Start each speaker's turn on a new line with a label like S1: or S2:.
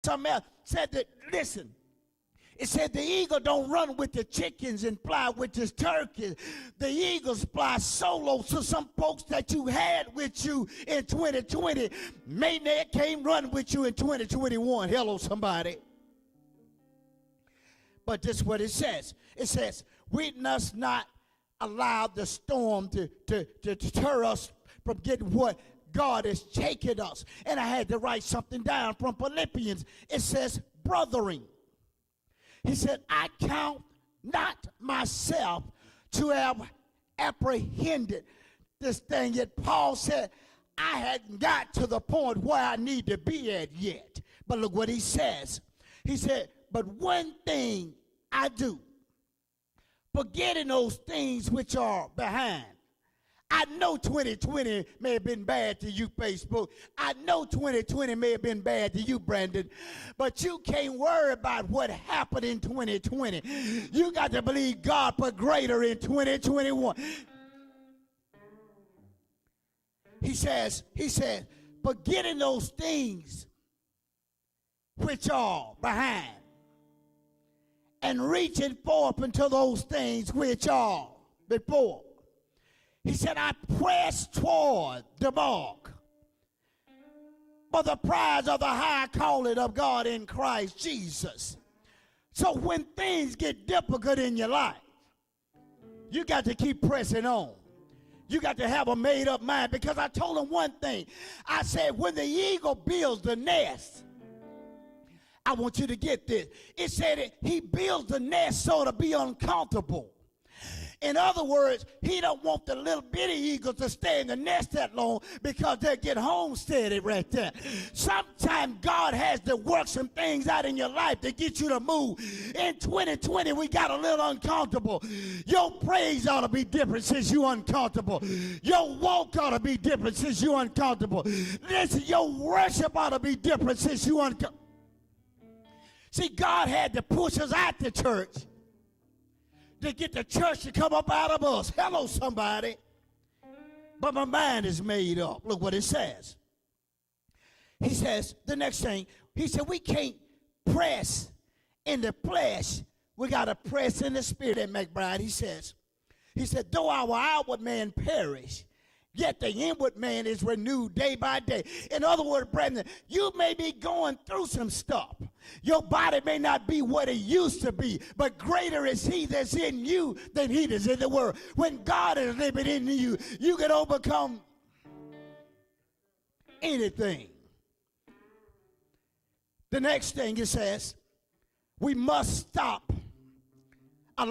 S1: something else. Said that, listen, it said the eagle don't run with the chickens and fly with the turkeys. The eagles fly solo. So some folks that you had with you in 2020, maybe they can't run with you in 2021. Hello, somebody. But this is what it says. It says, we must not allow the storm to deter us from getting what God has taken us. And I had to write something down from Philippians. It says, brothering. He said, I count not myself to have apprehended this thing yet. Paul said, I hadn't got to the point where I need to be at yet. But look what he says. He said, but one thing I do, forgetting those things which are behind. I know 2020 may have been bad to you, Facebook. I know 2020 may have been bad to you, Brandon. But you can't worry about what happened in 2020. You got to believe God for greater in 2021. He says, forgetting those things which are behind and reaching forth into those things which are before. He said, I press toward the mark for the prize of the high calling of God in Christ Jesus. So when things get difficult in your life, you got to keep pressing on. You got to have a made up mind, because I told him one thing. I said, when the eagle builds the nest, I want you to get this. It said he builds the nest so to be uncomfortable. In other words, he don't want the little bitty eagles to stay in the nest that long, because they'll get homesteaded right there. Sometimes God has to work some things out in your life to get you to move. In 2020, we got a little uncomfortable. Your praise ought to be different since you uncomfortable. Your walk ought to be different since you uncomfortable. Listen, your worship ought to be different since you uncomfortable. See, God had to push us out the church to get the church to come up out of us. Hello, somebody. But my mind is made up. Look what it says. He says, the next thing, he said, we can't press in the flesh. We got to press in the spirit, McBride. He said, though our outward man perish, yet the inward man is renewed day by day. In other words, Brandon, you may be going through some stuff. Your body may not be what it used to be, but greater is he that's in you than he that's in the world. When God is living in you, you can overcome anything. The next thing it says, we must stop